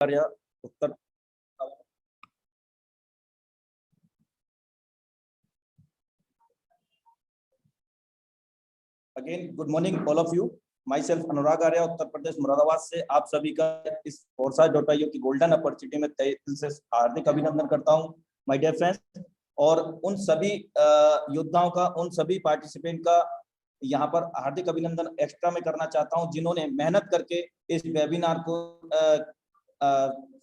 कार्य उत्तर again good morning all of you. Myself Anurag Arya, Uttar Pradesh Moradabad से आप सभी का इस foresight.io की गोल्डन अपॉर्चुनिटी में तहे दिल से हार्दिक अभिनंदन करता हूं माय डियर फ्रेंड्स। और उन सभी योद्धाओं का, उन सभी पार्टिसिपेंट का यहाँ पर हार्दिक अभिनंदन एक्स्ट्रा में करना चाहता हूं जिन्होंने मेहनत करके इस वेबिनार को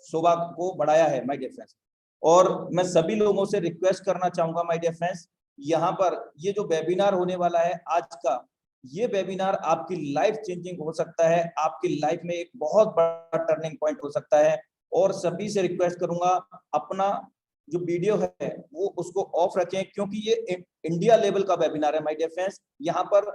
शोभा को बढ़ाया है माय डियर फ्रेंड्स। और मैं सभी लोगों से रिक्वेस्ट करना चाहूंगा माय डियर फ्रेंड्स, यहाँ पर ये जो वेबिनार होने वाला है आज का, ये वेबिनार आपकी लाइफ चेंजिंग हो सकता है, आपकी लाइफ में एक बहुत बड़ा टर्निंग पॉइंट हो सकता है। और सभी से रिक्वेस्ट करूंगा अपना जो वीडियो है वो उसको ऑफ रखें, क्योंकि ये इंडिया लेवल का वेबिनार है माय डियर फ्रेंड्स। यहाँ पर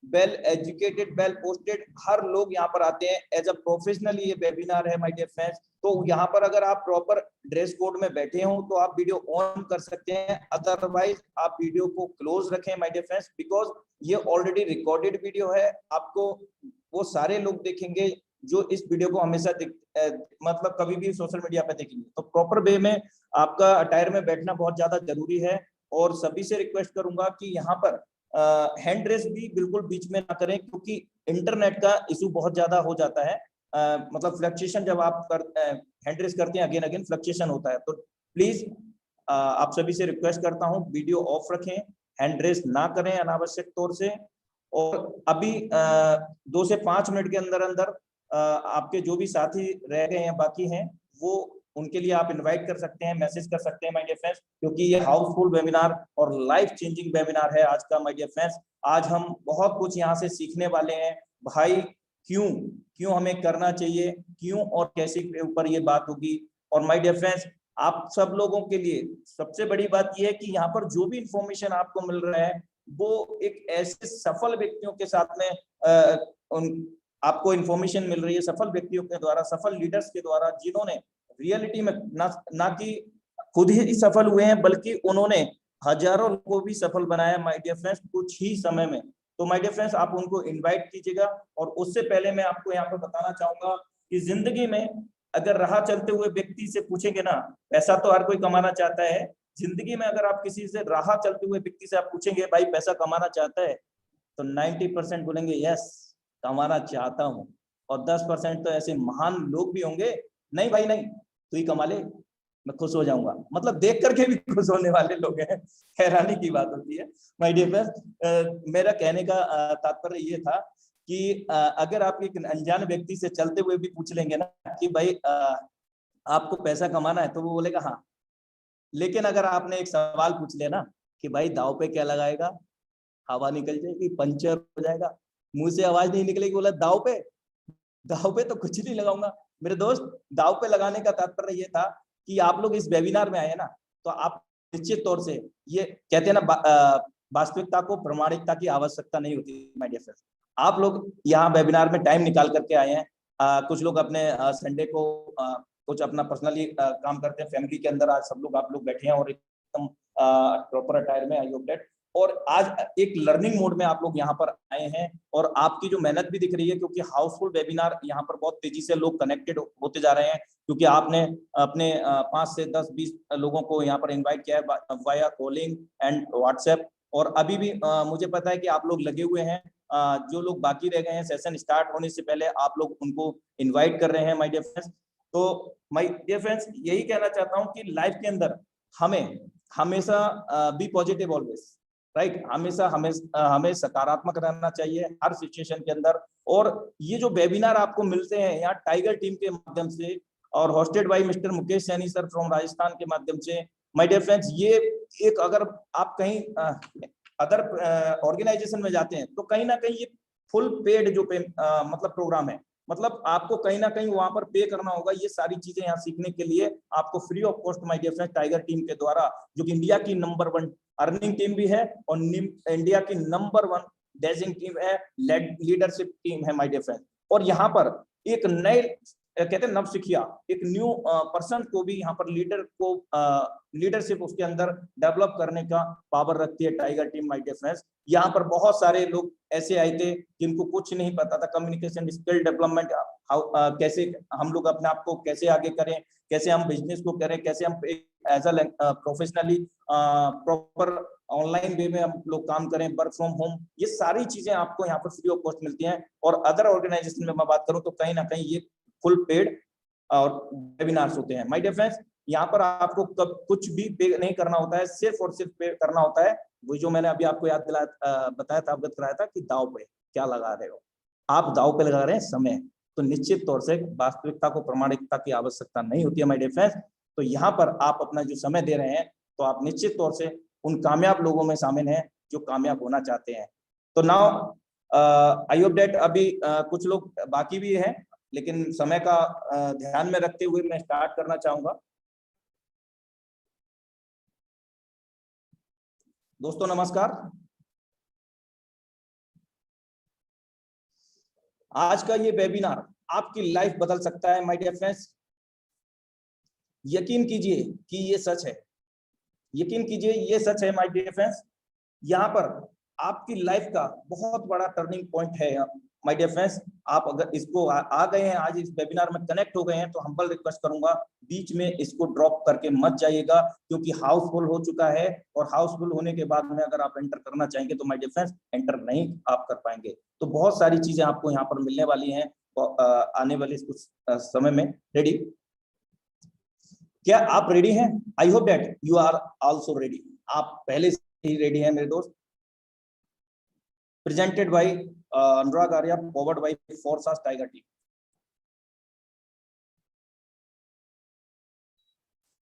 वेल एजुकेटेड, वेल पोस्टेड हर लोग यहाँ पर आते हैं एज अ प्रोफेशनल ये वेबिनार है माय डियर फ्रेंड्स। तो यहाँ पर अगर आप प्रॉपर ड्रेस कोड में बैठे हो तो आप वीडियो ऑन कर सकते हैं, अदरवाइज आप वीडियो को क्लोज रखें माय डियर फ्रेंड्स, बिकॉज ये ऑलरेडी रिकॉर्डेड वीडियो है। आपको वो सारे लोग देखेंगे जो इस वीडियो को हमेशा मतलब कभी भी सोशल मीडिया पे देखेंगे। तो प्रॉपर वे में आपका अटायर में बैठना बहुत ज्यादा जरूरी है। और सभी से रिक्वेस्ट करूंगा कि यहाँ पर हैंड रेस भी बिल्कुल बीच में ना करें, क्योंकि इंटरनेट का इशू बहुत ज्यादा हो जाता है। मतलब फ्लक्चुएशन जब आप हैंड रेस करते हैं अगेन अगेन फ्लक्चुएशन होता है। तो प्लीज आप सभी से रिक्वेस्ट करता हूं वीडियो ऑफ रखें, हैंड रेस ना करें अनावश्यक तौर से। और अभी 2 से 5 मिनट के अंदर अंदर आपके जो भी साथी रह गए हैं बाकी हैं वो उनके लिए आप इनवाइट कर सकते हैं, मैसेज कर सकते हैं माय डियर फ्रेंड्स, क्योंकि ये हाउसफुल वेबिनार और लाइफ चेंजिंग वेबिनार है आज का माय डियर फ्रेंड्स। आज हम बहुत कुछ यहाँ से सीखने वाले हैं भाई। क्यों हमें करना चाहिए, क्यों और कैसे के ऊपर ये बात होगी। और माय डियर फ्रेंड्स, आप सब लोगों के लिए सबसे बड़ी बात यह है कि यहाँ पर जो भी इंफॉर्मेशन आपको मिल रहा है वो एक ऐसे सफल व्यक्तियों के साथ में आपको इंफॉर्मेशन मिल रही है, सफल व्यक्तियों के द्वारा, सफल लीडर्स के द्वारा, जिन्होंने रियलिटी में ना कि खुद ही सफल हुए हैं बल्कि उन्होंने हजारों लोगों को भी सफल बनाया माय डियर फ्रेंड्स कुछ ही समय में। तो माय डियर फ्रेंड्स, आप उनको इनवाइट कीजिएगा। और उससे पहले मैं आपको यहाँ पर बताना चाहूंगा कि जिंदगी में अगर राह चलते हुए व्यक्ति से पूछेंगे ना, पैसा तो हर कोई कमाना चाहता है। जिंदगी में अगर आप किसी से राह चलते हुए व्यक्ति से आप पूछेंगे भाई पैसा कमाना चाहता है, तो 90% बोलेंगे यस कमाना चाहता हूँ। और 10% तो ऐसे महान लोग भी होंगे, नहीं भाई नहीं तू ही कमा ले, मैं खुश हो जाऊंगा। मतलब देख करके भी खुश होने वाले लोग हैं, हैरानी की बात होती है माय डियर फ्रेंड्स। मेरा कहने का तात्पर्य ये था कि अगर आप एक अनजान व्यक्ति से चलते हुए भी पूछ लेंगे ना कि भाई आपको पैसा कमाना है, तो वो बोलेगा हाँ। लेकिन अगर आपने एक सवाल पूछ लिया ना कि भाई दाव पे क्या लगाएगा, हवा निकल जाएगी, पंचर हो जाएगा, मुंह से आवाज नहीं निकलेगी, बोला दाव पे तो कुछ नहीं लगाऊंगा। मेरे दोस्त, दाव पे लगाने का तात्पर्य ये था कि आप लोग इस वेबिनार में आए ना, तो आप निश्चित तौर से ये कहते हैं ना वास्तविकता को प्रमाणिकता की आवश्यकता नहीं होती माय डियर फ्रेंड्स। आप लोग यहाँ वेबिनार में टाइम निकाल करके आए हैं। कुछ लोग अपने संडे को कुछ अपना पर्सनली काम करते हैं फैमिली के अंदर। आज सब लोग आप लोग बैठे हैं और एकदम प्रॉपर अटायर में, आई होप दैट। और आज एक लर्निंग मोड में आप लोग यहाँ पर आए हैं और आपकी जो मेहनत भी दिख रही है, क्योंकि हाउसफुल वेबिनार यहाँ पर बहुत तेजी से लोग कनेक्टेड होते जा रहे हैं, क्योंकि आपने अपने 5 से 10-20 लोगों को यहाँ पर इनवाइट किया है वाया कॉलिंग एंड व्हाट्सएप। और अभी भी मुझे पता है कि आप लोग लगे हुए हैं। जो लोग बाकी रह गए हैं सेशन स्टार्ट होने से पहले, आप लोग उनको इन्वाइट कर रहे हैं माय डियर फ्रेंड्स। तो माय डियर फ्रेंड्स, यही कहना चाहता हूँ कि लाइफ के अंदर हमें हमेशा बी पॉजिटिव ऑलवेज, राइट। हमें सकारात्मक रहना चाहिए हर सिचुएशन के अंदर। और ये जो वेबिनार आपको मिलते हैं यहाँ टाइगर टीम के माध्यम से और hosted by mister Mukesh Saini sir from Rajasthan के माध्यम से, माय डियर फ्रेंड्स, ये एक अगर आप कहीं अदर ऑर्गेनाइजेशन में जाते हैं तो कहीं ना कहीं ये फुल पेड जो मतलब प्रोग्राम है, मतलब आपको कहीं ना कहीं वहां पर पे करना होगा ये सारी चीजें यहाँ सीखने के लिए। आपको free of cost my dear friends tiger team के द्वारा, जो कि इंडिया की नंबर 1 अर्निंग टीम भी है और इंडिया की नंबर 1 डैजिंग टीम है, लीडरशिप टीम है माय डियर फ्रेंड्स। और यहाँ पर एक नए कहते हैं नवसिखिया, एक न्यू पर्सन को भी यहाँ पर लीडर को लीडरशिप उसके अंदर डेवलप करने का पावर रखती है tiger team. My dear friends, यहाँ पर बहुत सारे लोग ऐसे आए थे जिनको कुछ नहीं पता था कम्युनिकेशन स्किल डेवलपमेंट, कैसे हम लोग अपने आप को कैसे आगे करें, कैसे हम बिजनेस को करें, कैसे हम as a professionally proper online way में हम लोग काम करें, वर्क फ्रॉम होम, ये सारी चीजें आपको यहाँ पर फ्री ऑफ कॉस्ट मिलती हैं। और अदर ऑर्गेनाइजेशन में मैं बात करूं तो कहीं ना कहीं ये फुल पेड और वेबिनार्स होते हैं। माय डियर फ्रेंड्स, यहाँ पर आपको कब कुछ भी पे नहीं करना होता है, सिर्फ और सिर्फ पे करना होता है वो जो मैंने अभी आपको याद दिलाया बताया था, अवगत कराया था कि दाव पे क्या लगा रहे हो आप, दाव पे लगा रहे हैं समय, तो निश्चित तौर से वास्तविकता को प्रमाणिकता की आवश्यकता नहीं होती है माय डियर फ्रेंड्स। तो यहाँ पर आप अपना जो समय दे रहे हैं तो आप निश्चित तौर से उन कामयाब लोगों में शामिल हैं जो कामयाब होना चाहते हैं। तो नाउ आई होप दैट अभी कुछ लोग बाकी भी हैं, लेकिन समय का ध्यान में रखते हुए मैं स्टार्ट करना चाहूंगा। दोस्तों नमस्कार, आज का ये वेबिनार आपकी लाइफ बदल सकता है माय डियर फ्रेंड्स। यकीन कीजिए कि ये सच है, यकीन कीजिए ये सच है माय डियर फ्रेंड्स। यहाँ पर आपकी लाइफ का बहुत बड़ा टर्निंग पॉइंट है माय डियर फ्रेंड्स। आप अगर इसको आ गए हैं, आज इस वेबिनार में कनेक्ट हो गए हैं, तो हम्बल रिक्वेस्ट करूंगा बीच में इसको ड्रॉप करके मत जाइएगा, क्योंकि हाउसफुल हो चुका है। और हाउसफुल होने के बाद में अगर आप एंटर करना चाहेंगे तो माय डियर फ्रेंड्स एंटर नहीं आप कर पाएंगे। तो बहुत सारी चीजें आपको यहाँ पर मिलने वाली हैं आने वाले कुछ समय में। रेडी? क्या आप रेडी हैं? I hope that you are also ready. आप पहले से ही रेडी हैं मेरे दोस्त। Presented by Anurag Arya, forward by forces tiger team.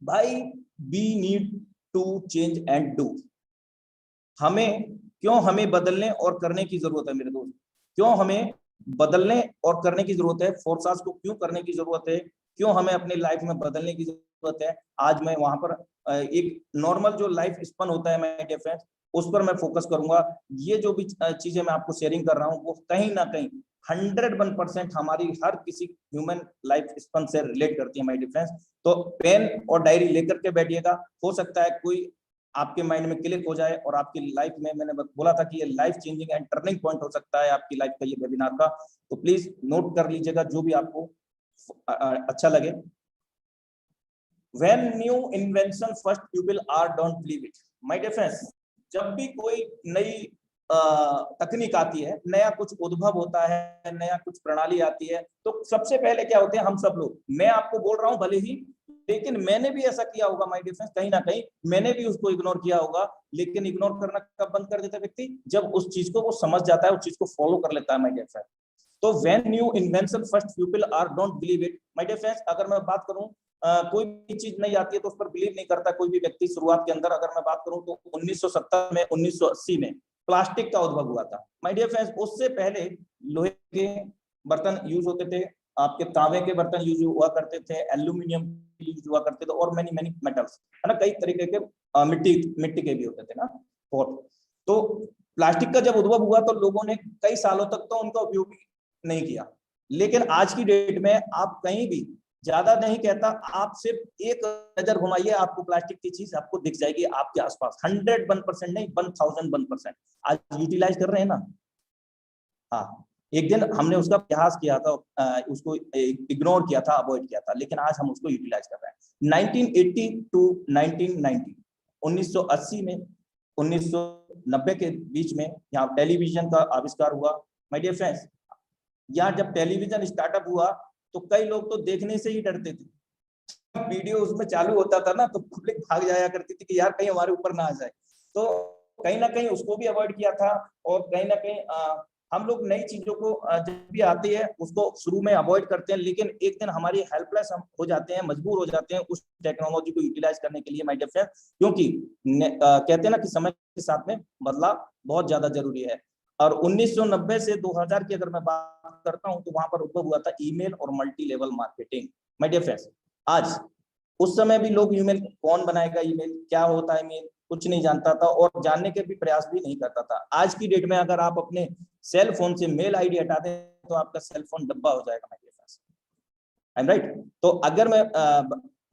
भाई we need to change and do. हमें बदलने और करने की जरूरत है मेरे दोस्त। क्यों हमें बदलने और करने की जरूरत है? फोर्सास को क्यों करने की जरूरत है? क्यों हमें अपनी लाइफ में बदलने की जरूरत है? आज मैं वहां पर एक नॉर्मल जो लाइफ स्पन होता है माय डियर फ्रेंड्स, उस पर मैं फोकस करूंगा। ये जो भी चीजें मैं आपको शेयरिंग कर रहा हूँ वो कहीं ना कहीं 101% हमारी हर किसी ह्यूमन लाइफ स्पन से रिलेट करती है माय डियर फ्रेंड्स। तो पेन और डायरी लेकर के बैठिएगा, हो सकता है कोई आपके माइंड में क्लिक हो जाए और आपकी लाइफ में, मैंने बोला था कि ये life changing and turning point हो सकता है आपकी लाइफ का ये वेबिनार का। तो प्लीज नोट कर लीजिएगा जो भी आपको अच्छा लगे। When new invention first people are don't believe it. My dear friends, जब भी कोई नई तकनीक आती है, नया कुछ उद्भव होता है, नया कुछ प्रणाली आती है, तो सबसे पहले क्या होते हैं हम सब लोग, मैं आपको बोल रहा हूं भले ही, लेकिन मैंने भी ऐसा किया होगा माय डियर फ्रेंड्स, कहीं ना कहीं मैंने भी उसको इग्नोर किया होगा। लेकिन इग्नोर करना कब बंद कर देता है व्यक्ति? जब उस चीज को वो समझ जाता है, उस चीज को फॉलो कर लेता है माय डियर फ्रेंड्स। तो when new invention first people are don't believe it. My dear friends, अगर मैं बात करूं कोई भी चीज नहीं आती है तो उस पर बिलीव नहीं करता कोई भी व्यक्ति शुरुआत के अंदर। अगर मैं बात करूं तो 1970 में 1980 में प्लास्टिक का उद्भव हुआ था माय डियर फ्रेंड्स। उससे पहले लोहे के बर्तन यूज होते थे, आपके तांबे के बर्तन यूज हुआ करते थे, एल्यूमिनियम यूज हुआ करते थे, और मैनी मैनी मेटल्स, है ना, कई तरीके के मिट्टी के भी होते थे ना पॉट। तो प्लास्टिक का जब उद्भव हुआ तो लोगों ने कई सालों तक तो उनका उपयोग नहीं किया। लेकिन आज की डेट में आप कहीं भी, ज्यादा नहीं कहता, आप सिर्फ एक नजर घुमाइए, आपको प्लास्टिक की चीज आपको दिख जाएगी आपके आसपास। 101% नहीं, 1001% आज यूटिलाइज कर रहे हैं ना। हाँ, एक दिन हमने उसका अभ्यास किया था, उसको इग्नोर किया था, अवॉइड किया था, लेकिन आज हम उसको यूटिलाइज कर रहे हैं। 1980 टू 1990, 1980 में 1990 के बीच में यहाँ टेलीविजन का आविष्कार हुआ माय डियर फ्रेंड्स। यहाँ जब टेलीविजन स्टार्टअप हुआ तो कई लोग तो देखने से ही डरते थे। वीडियो उसमें चालू होता था ना तो पब्लिक भाग जाया करती थी कि यार कहीं हमारे ऊपर ना आ जाए। तो कहीं ना कहीं उसको भी अवॉइड किया था। और कहीं ना कहीं हम लोग नई चीजों को जब भी आती है उसको शुरू में अवॉइड करते हैं, लेकिन एक दिन हमारी हेल्पलेस हम हो जाते हैं, मजबूर हो जाते हैं उस टेक्नोलॉजी को यूटिलाइज करने के लिए माय डियर फ्रेंड। क्योंकि कहते हैं ना कि समय के साथ में बदलाव बहुत ज्यादा जरूरी है। और 1990 से 2000 की अगर मैं बात करता हूं तो वहां पर उद्भव हुआ था ईमेल और multi level marketing my dear friends. आज उस समय भी लोग ईमेल, कौन बनाएगा ईमेल, क्या होता है ईमेल, कुछ नहीं जानता था और जानने के भी प्रयास भी नहीं करता था। आज की डेट में अगर आप अपने सेल फोन से मेल आईडी हटा दें तो आपका सेल फोन डब्बा हो जाएगा my dear friends. I am right. तो अगर मैं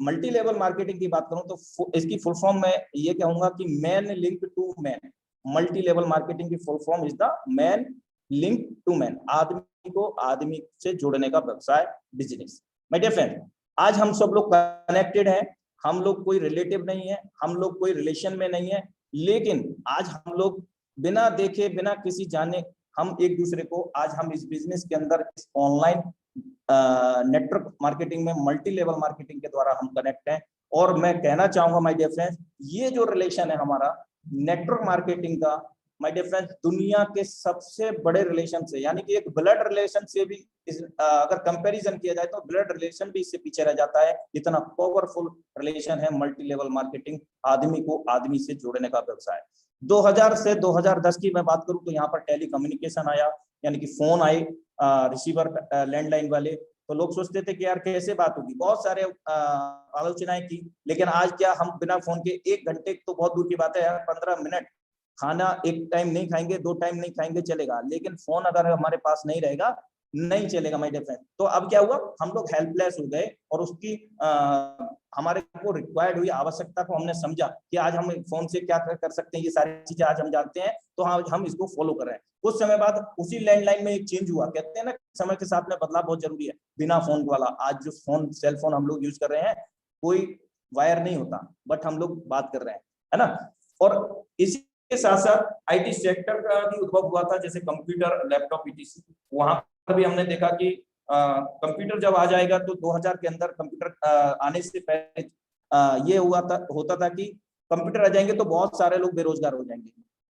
मल्टी लेवल मार्केटिंग की बात करूं तो इसकी फुल फॉर्म में ये कहूंगा कि man link to man. Multi level marketing की full form is the man link to man, आदमी को आदमी से जोड़ने का व्यवसाय, बिजनेस। माय डियर फ्रेंड, आज हम सब लोग कनेक्टेड हैं, हम लोग कोई रिलेटिव नहीं है, हम लोग कोई रिलेशन में नहीं है, लेकिन आज हम लोग बिना देखे बिना किसी जाने हम एक दूसरे को, आज हम इस बिजनेस के अंदर इस ऑनलाइन नेटवर्क मार्केटिंग में मल्टी लेवल मार्केटिंग के द्वारा हम कनेक्ट हैं। और मैं कहना चाहूंगा माय डियर फ्रेंड्स, ये जो रिलेशन है हमारा नेटवर्क मार्केटिंग का, माय डियर फ्रेंड्स, दुनिया के सबसे बड़े रिलेशन से, यानी कि एक ब्लड रिलेशन से भी अगर कंपैरिजन किया जाए तो ब्लड रिलेशन भी इससे पीछे रह जाता है। इतना पावरफुल रिलेशन है मल्टी लेवल मार्केटिंग, आदमी को आदमी से जोड़ने का व्यवसाय। 2000 से 2010 की मैं बात करूं तो यहाँ पर टेली कम्युनिकेशन आया, यानी कि फोन आए, रिसीवर लैंडलाइन वाले। तो लोग सोचते थे कि यार कैसे बात होगी, बहुत सारे आलोचनाएं की, लेकिन आज क्या हम बिना फोन के 1 घंटे तो बहुत दूर की बात है यार, 15 मिनट खाना एक टाइम नहीं खाएंगे, 2 टाइम नहीं खाएंगे चलेगा, लेकिन फोन अगर हमारे पास नहीं रहेगा नहीं चलेगा माय डियर फ्रेंड। तो अब क्या हुआ, हम लोग हेल्पलेस हो गए और उसकी हमारे को रिक्वायर्ड हुई आवश्यकता को हमने समझा कि आज हम फोन से क्या कर सकते हैं, ये सारी चीजें आज हम जानते हैं, तो आज हम इसको फॉलो कर रहे हैं। कुछ समय बाद उसी लैंडलाइन में एक चेंज हुआ, कहते हैं ना समय के साथ में बदलाव बहुत जरूरी है। बिना फोन वाला आज जो फोन सेल फोन हम लोग यूज कर रहे हैं, कोई वायर नहीं होता, बट हम लोग बात कर रहे हैं, है ना। और इसी के साथ साथ आईटी सेक्टर का भी उद्भव हुआ था, जैसे कंप्यूटर, लैपटॉप, ईटीसी। वहां पर भी हमने देखा कि कंप्यूटर जब आ जाएगा तो 2000 के अंदर कंप्यूटर आने से पहले ये होता था कि कंप्यूटर आ जाएंगे तो बहुत सारे लोग बेरोजगार हो जाएंगे।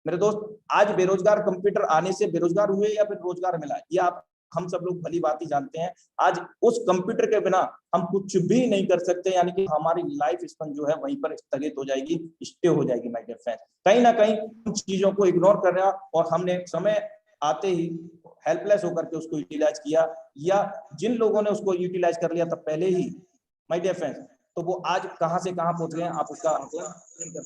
मेरे दोस्त, आज बेरोजगार कंप्यूटर आने से बेरोजगार हुए या फिर रोजगार मिला, ये आप हम सब लोग भली बात ही जानते हैं। आज उस कंप्यूटर के बिना हम कुछ भी नहीं कर सकते, यानी कि हमारी लाइफ स्पैन जो है वहीं पर स्थगित हो जाएगी, स्टे हो जाएगी माय डियर फ्रेंड्स। कहीं ना कहीं उन चीजों को इग्नोर कर रहा और हमने समय आते ही हेल्पलेस होकर के उसको यूटिलाइज किया, या जिन लोगों ने उसको यूटिलाइज कर लिया तब पहले ही माय डियर फ्रेंड्स, तो वो आज कहां से कहां पहुंच गए हैं, आप उसका आकलन।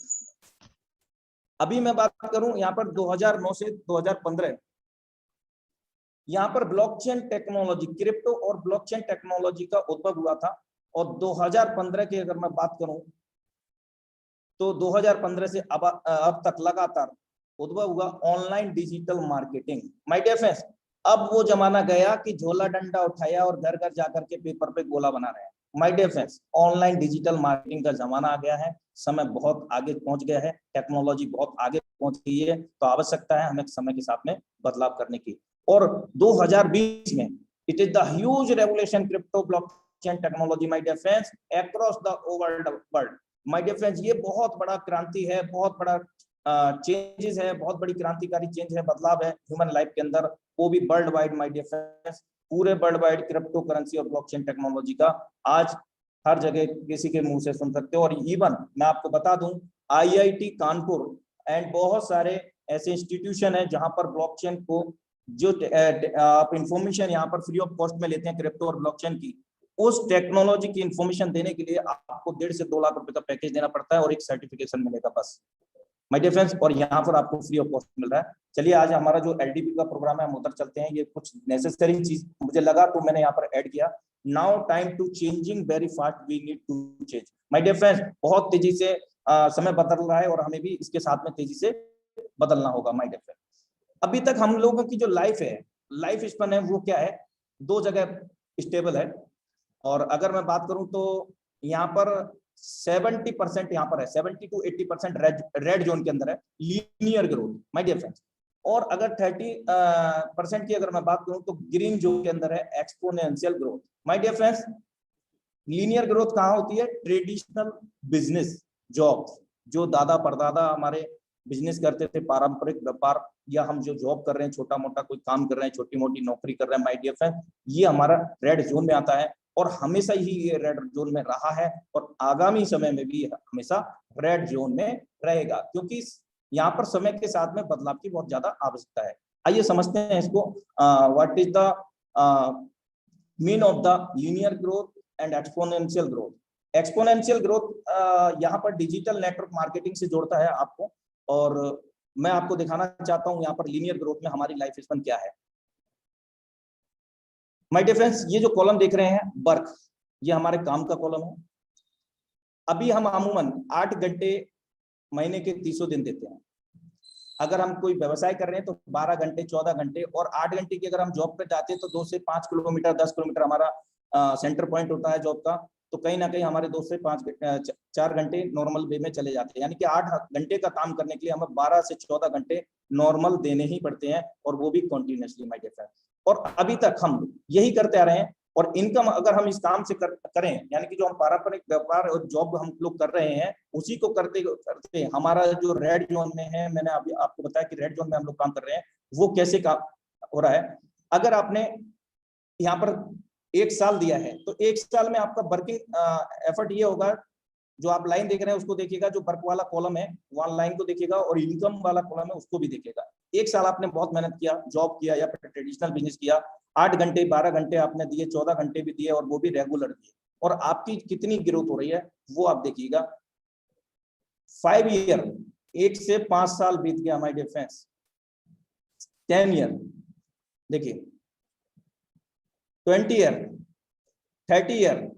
अभी मैं बात करूं यहाँ पर 2009 से 2015, यहाँ पर ब्लॉकचेन टेक्नोलॉजी, क्रिप्टो और ब्लॉकचेन टेक्नोलॉजी का उद्भव हुआ था। और 2015 की अगर मैं बात करूं तो 2015 से अब तक लगातार उद्भव हुआ online digital marketing. My dear friends, अब वो जमाना गया कि झोला डंडा उठाया और घर घर जाकर के पेपर पे गोला बना रहे हैं। My dear friends, online digital marketing का जमाना आ गया है, समय बहुत आगे पहुंच गया है, टेक्नोलॉजी बहुत आगे पहुंच गई है, तो आवश्यकता है हमें समय के साथ में बदलाव करने की। और 2020 में it is the huge revolution crypto blockchain technology my dear friends across the world. My dear friends, ये बहुत बड़ा क्रांति है, बहुत बड़ा चेंजेस है, बहुत बड़ी क्रांतिकारी चेंज है, बदलाव है ह्यूमन लाइफ के अंदर, वो भी world wide my dear friends. पूरे वर्ल्ड वाइड क्रिप्टो करेंसी और ब्लॉकचेन टेक्नोलॉजी का आज हर जगह किसी के मुंह से सुन सकते हो। और इवन मैं आपको बता दूं, आईआईटी कानपुर एंड बहुत सारे ऐसे इंस्टीट्यूशन है जहां पर ब्लॉकचेन को जो आप इंफॉर्मेशन यहाँ पर फ्री ऑफ कॉस्ट में लेते हैं क्रिप्टो और ब्लॉकचेन की, उस टेक्नोलॉजी की इंफॉर्मेशन देने के लिए आपको 1.5 से 2 लाख रुपए का पैकेज देना पड़ता है और एक सर्टिफिकेशन मिलेगा बस माय डियर फ्रेंड्स, और यहाँ पर आपको फ्री ऑफ कॉस्ट मिल रहा है। चलिए आज हमारा जो एलडीपी का प्रोग्राम है हम उधर चलते हैं। ये कुछ नेसेसरी चीज मुझे लगा तो मैंने यहाँ पर ऐड किया। Now time to changing very fast, we need to change my dear friends. बहुत तेजी से समय बदल रहा है और हमें भी इसके साथ में तेजी से बदलना होगा माय डियर फ्रेंड्स। अभी तक हम लोगों की जो लाइफ है, लाइफ स्पैन है, वो क्या है, 2 जगह स्टेबल है। और अगर मैं बात करूं तो यहाँ पर 70% यहाँ पर है, 70 to 80% रेड जोन के अंदर है, linear growth my dear friends. और अगर 30% की अगर मैं बात करूं तो ग्रीन जोन के अंदर है, exponential growth my dear friends. Linear growth कहाँ होती है, ट्रेडिशनल बिजनेस जॉब, जो दादा परदादा हमारे बिजनेस करते थे, पारंपरिक व्यापार, या हम जो जॉब कर रहे हैं, छोटा मोटा कोई काम कर रहे हैं, छोटी मोटी नौकरी कर रहे हैं माय डियर फ्रेंड, ये हमारा रेड जोन में आता है और हमेशा ही ये रेड जोन में रहा है और आगामी समय में भी हमेशा रेड जोन में रहेगा, क्योंकि यहाँ पर समय के साथ में बदलाव की बहुत ज्यादा आवश्यकता है। आइए समझते हैं इसको, what is the mean of the linear growth and exponential growth. Exponential growth यहाँ पर डिजिटल नेटवर्क मार्केटिंग से जोड़ता है आपको, और मैं आपको दिखाना चाहता हूं यहाँ पर लीनियर ग्रोथ में हमारी लाइफ स्पैन क्या है। माय डियर फ्रेंड्स, ये जो कॉलम देख रहे हैं वर्क, ये हमारे काम का कॉलम है। अभी हम अमूमन 8 घंटे महीने के 300 दिन देते हैं। अगर हम कोई व्यवसाय कर रहे हैं तो 12 घंटे 14 घंटे, और 8 घंटे की अगर हम जॉब पे जाते हैं तो 2 से 5 किलोमीटर 10 किलोमीटर हमारा सेंटर पॉइंट होता है जॉब का, तो कहीं ना कहीं हमारे 2 से 4 घंटे नॉर्मल वे में चले जाते हैं। यानी कि 8 घंटे का काम करने के लिए हमें 12 से 14 घंटे नॉर्मल देने ही पड़ते हैं, और वो भी कंटिन्यूअसली माय डियर फ्रेंड। और अभी तक हम यही करते आ रहे हैं। और इनकम अगर हम इस काम से करें, यानी कि जो हम पारंपरिक व्यापार और जॉब हम लोग कर रहे हैं, उसी को करते करते हमारा जो रेड जोन में है, मैंने अभी आपको बताया कि रेड जोन में हम लोग काम कर रहे हैं, वो कैसे काम हो रहा है। अगर आपने यहाँ पर 1 साल दिया है तो 1 साल में आपका वर्किंग एफर्ट ये होगा, जो आप लाइन देख रहे हैं उसको देखिएगा, जो वर्क वाला कॉलम है वहां लाइन को देखिएगा, और इनकम वाला कॉलम है उसको भी देखिएगा। 1 साल आपने बहुत मेहनत किया, जॉब किया या ट्रेडिशनल बिजनेस किया, 8 घंटे 12 घंटे आपने दिए, 14 घंटे भी दिए, और वो भी रेगुलर दिए, और आपकी कितनी ग्रोथ हो रही है वो आप देखिएगा। 5 ईयर, 1 से 5 साल बीत गया माय डियर फ्रेंड्स। 10 ईयर देखिए, 20 ईयर, 30 ईयर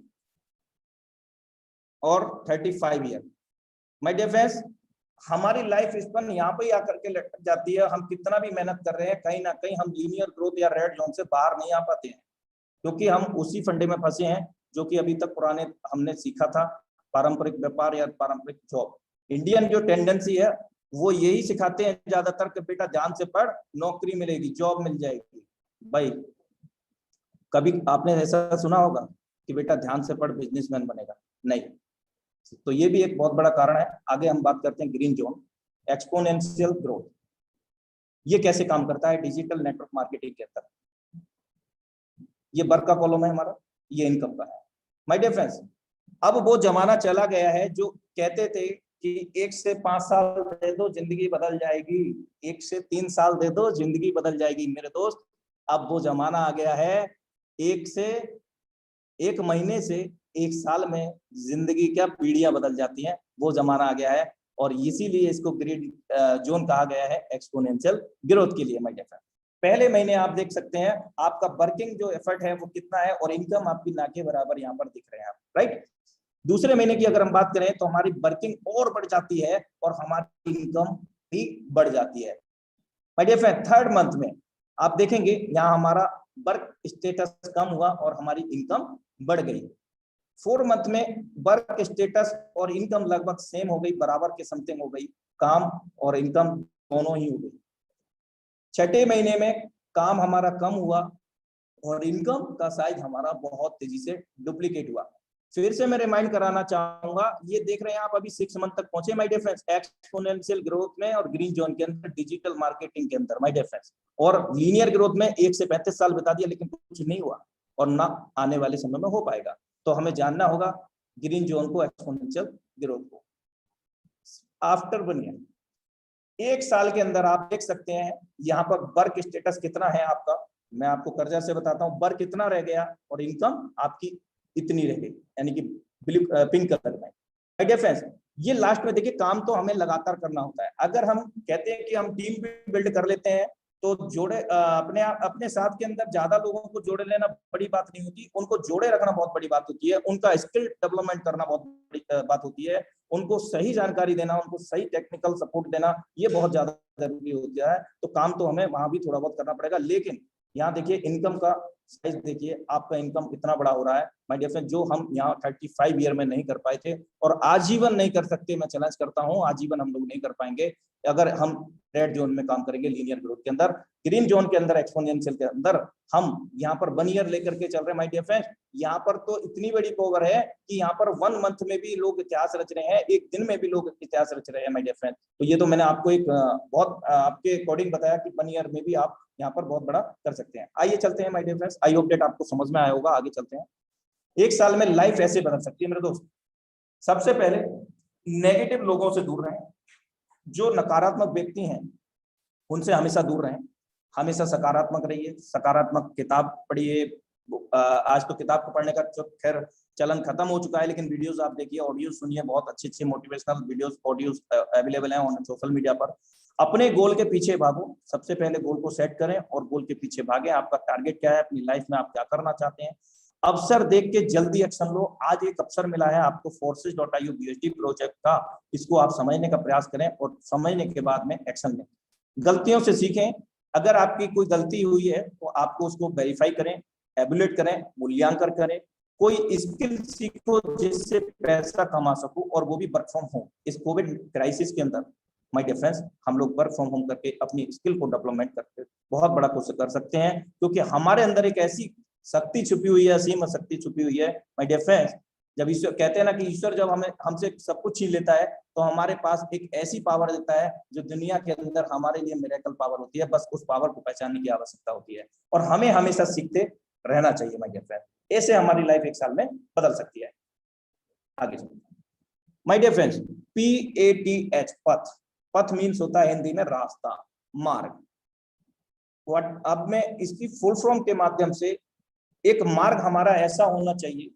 और 35 ईयर। माय डियर फ्रेंड्स, हमारी लाइफ स्पैन यहाँ पे आकर के लटक जाती है। हम कितना भी मेहनत कर रहे हैं, कहीं ना कहीं हम लीनियर ग्रोथ या रेड जोन से बाहर नहीं आ पाते हैं, क्योंकि हम उसी फंडे में फंसे हैं जो कि अभी तक पुराने हमने सीखा था, पारंपरिक व्यापार या पारंपरिक जॉब। इंडियन जो टेंडेंसी है वो यही सिखाते हैं ज्यादातर कि बेटा ध्यान से पढ़, नौकरी मिलेगी, जॉब मिल जाएगी। भाई कभी आपने ऐसा सुना होगा कि बेटा ध्यान से पढ़ बिजनेसमैन बनेगा? नहीं। तो ये भी एक बहुत बड़ा कारण है। आगे हम बात करते हैं ग्रीन जोन, एक्सपोनेंशियल ग्रोथ। ये कैसे काम करता है डिजिटल नेटवर्क मार्केटिंग के अंदर। ये वर्क का कॉलम है हमारा, ये इनकम का है। माय डियर फ्रेंड्स, अब वो जमाना चला गया है जो कहते थे कि 1 से 5 साल दे दो जिंदगी बदल जाएगी, 1 से 3 साल दे दो जिंदगी बदल जाएगी। मेरे दोस्त, अब वो जमाना आ गया है 1 महीने से 1 साल में जिंदगी क्या पीढ़ियां बदल जाती हैं, वो जमाना आ गया है। और इसीलिए इसको ग्रीन जोन कहा गया है, एक्सपोनेंशियल ग्रोथ के लिए। माय डियर फ्रेंड, पहले महीने आप देख सकते हैं आपका वर्किंग जो एफर्ट है वो कितना है, और इनकम आपकी ना के बराबर यहाँ पर दिख रहे हैं आप, राइट। दूसरे महीने की अगर हम बात करें तो हमारी वर्किंग और बढ़ जाती है और हमारी इनकम भी बढ़ जाती है। My dear friend, third month में आप देखेंगे यहाँ हमारा वर्क स्टेटस कम हुआ और हमारी इनकम बढ़ गई। 4 मंथ में वर्क स्टेटस और इनकम लगभग सेम हो गई, बराबर के समथिंग हो गई, काम और इनकम दोनों ही हो गई। छठे महीने में काम हमारा कम हुआ और इनकम का साइज हमारा बहुत तेजी से डुप्लीकेट हुआ। फिर से मैं रिमाइंड कराना चाहूंगा, ये देख रहे हैं आप अभी 6 मंथ तक पहुंचे my dear friends, exponential growth में और ग्रीन जोन के अंदर, डिजिटल मार्केटिंग के अंदर माय डियर फ्रेंड्स। और लीनियर ग्रोथ में 1 से 35 साल बता दिया, लेकिन कुछ नहीं हुआ और ना आने वाले समय में हो पाएगा। तो हमें जानना होगा ग्रीन जोन को, एक्सपोनेंशियल ग्रोथ को। आफ्टर 1 ईयर, 1 साल के अंदर आप देख सकते हैं यहाँ पर वर्क स्टेटस कितना है आपका। मैं आपको कर्जा से बताता हूँ, वर्क इतना रह गया और इनकम आपकी इतनी रह गई, यानी कि ब्लू पिंक कलर में। डियर फ्रेंड्स, ये लास्ट में देखिए, काम तो हमें लगातार करना होता है। अगर हम कहते हैं कि हम टीम भी बिल्ड कर लेते हैं तो जोड़े अपने साथ के अंदर ज्यादा लोगों को जोड़े लेना बड़ी बात नहीं होती, उनको जोड़े रखना बहुत बड़ी बात होती है। उनका स्किल डेवलपमेंट करना बहुत बड़ी बात होती है। उनको सही जानकारी देना, उनको सही टेक्निकल सपोर्ट देना, ये बहुत ज्यादा जरूरी होता है। तो काम तो हमें वहां भी थोड़ा बहुत करना पड़ेगा। लेकिन यहाँ देखिए इनकम का साइज देखिए, आपका इनकम कितना बड़ा हो रहा है माय डियर फ्रेंड, जो हम यहाँ 35 ईयर में नहीं कर पाए थे और आजीवन नहीं कर सकते। मैं चैलेंज करता हूँ, आजीवन हम लोग नहीं कर पाएंगे अगर हम रेड जोन में काम करेंगे, लीनियर ग्रोथ के अंदर। ग्रीन जोन के अंदर, एक्सपोनेंशियल के अंदर हम यहाँ पर 1 ईयर लेकर के चल रहे हैं माय डियर फ्रेंड्स। यहाँ पर तो इतनी बड़ी पावर है कि यहाँ पर 1 मंथ में भी लोग इतिहास रच रहे हैं, 1 दिन में भी लोग इतिहास रच रहे हैं माय डियर फ्रेंड्स। तो ये तो मैंने आपको एक बहुत आपके अकॉर्डिंग बताया कि 1 ईयर में भी आप यहाँ पर बहुत बड़ा कर सकते हैं। आइए चलते हैं my dear friends, I hope that आपको समझ में आया होगा। आगे चलते हैं। 1 साल में लाइफ ऐसे बदल सकती है मेरे दोस्त। सबसे पहले नेगेटिव लोगों से दूर रहें, जो नकारात्मक व्यक्ति हैं उनसे हमेशा दूर रहें, हमेशा सकारात्मक रहिए, सकारात्मक किताब पढ़िए। आज तो किताब को पढ़ने का खैर चलन खत्म हो चुका है, लेकिन वीडियोस आप देखिए, ऑडियो सुनिए, बहुत अच्छे अच्छे मोटिवेशनल वीडियोस ऑडियोस अवेलेबल हैं ऑन सोशल मीडिया पर। अपने गोल के पीछे भागो, सबसे पहले गोल को सेट करें और गोल के पीछे भागें। आपका टारगेट क्या है अपनी लाइफ में, आप क्या करना चाहते हैं, अवसर देख के जल्दी एक्शन लो। आज एक अवसर मिला है आपको forces.io BSD प्रोजेक्ट का, इसको आप समझने का प्रयास करें और समझने के बाद में एक्शन लें। गलतियों से सीखें। अगर आपकी कोई गलती हुई है तो आपको उसको वेरीफाई करें, एवल्यूएट करें, मूल्यांकन करें। कोई स्किल सीखो जिससे पैसा कमा सको, और वो भी वर्क फ्रॉम होम। इस कोविड क्राइसिस के अंदर माय डियर फ्रेंड्स, हम लोग वर्क फ्रॉम होम करके अपनी स्किल को डेवलपमेंट करके बहुत बड़ा कुछ कर सकते हैं, क्योंकि हमारे अंदर एक ऐसी शक्ति छुपी हुई है, असीम शक्ति छुपी हुई है माय डियर फ्रेंड्स। जब ईश्वर कहते हैं ना कि ईश्वर जब हमें हमसे सब कुछ छीन लेता है, तो हमारे पास एक ऐसी पावर देता है जो दुनिया के अंदर हमारे लिए मिरेकल पावर होती है। बस उस पावर को पहचानने की आवश्यकता होती है, और हमें हमेशा सीखते रहना चाहिए माय डियर फ्रेंड्स। ऐसे हमारी लाइफ एक साल में बदल सकती है। आगे माय डियर फ्रेंड्स, PATH, पथ। पथ मीन्स होता है हिंदी में रास्ता, मार्ग। अब मैं इसकी फुल फॉर्म के माध्यम से, एक मार्ग हमारा ऐसा होना चाहिए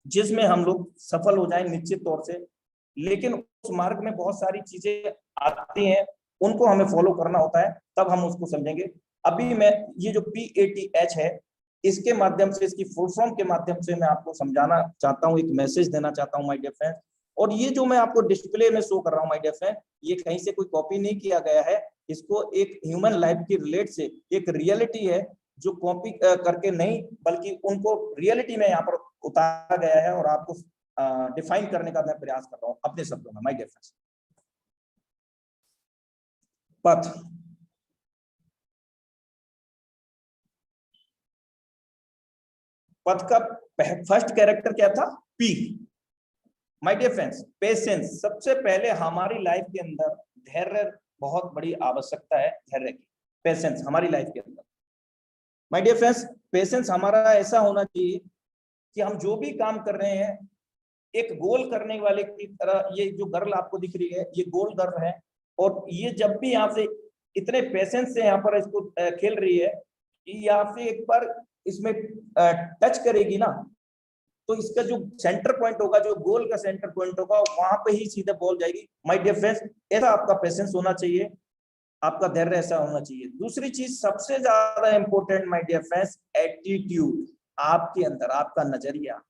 जिसमें हम लोग सफल हो जाएं निश्चित तौर से, लेकिन उस मार्ग में बहुत सारी चीजें आती हैं, उनको हमें फॉलो करना होता है, तब हम उसको समझेंगे। अभी मैं ये जो PATH है, इसके माध्यम से, इसकी फुल फॉर्म के माध्यम से मैं आपको समझाना चाहता हूँ, एक मैसेज देना चाहता हूँ माय डियर फ्रेंड। और ये जो मैं आपको डिस्प्ले में शो कर रहा हूँ माय डियर फ्रेंड, ये कहीं से कोई कॉपी नहीं किया गया है। इसको एक ह्यूमन लाइफ की रिलेट से एक रियलिटी है, जो कॉपी करके नहीं, बल्कि उनको रियलिटी में यहाँ पर उतारा गया है, और आपको डिफाइन करने का मैं प्रयास कर रहा हूँ अपने शब्दों में माय डियर फ्रेंड्स। पथ, पथ का फर्स्ट कैरेक्टर क्या था? P। My dear friends, patience. सबसे पहले हमारी लाइफ के अंदर धैर्य बहुत बड़ी आवश्यकता है, धैर्य की, पेशेंस हमारी लाइफ के अंदर। माय डियर फ्रेंड्स, पेशेंस हमारा ऐसा होना चाहिए कि हम जो भी काम कर रहे हैं, एक गोल करने वाले की तरह। ये जो गर्ल आपको दिख रही है, ये गोल गर्ल है, और ये जब भी यहाँ से इतने पेशेंस से यहाँ पर इसको खेल रही है, यहाँ से एक बार इसमें टच करेगी ना, तो इसका जो सेंटर पॉइंट होगा, जो गोल का सेंटर पॉइंट होगा, वहां पे ही सीधे बॉल जाएगी। माय डियर फ्रेंड्स, ऐसा आपका पेशेंस होना चाहिए, आपका धैर्य ऐसा होना चाहिए। दूसरी चीज सबसे ज्यादा important my dear friends, attitude. आपके अंदर आपका नजरिया,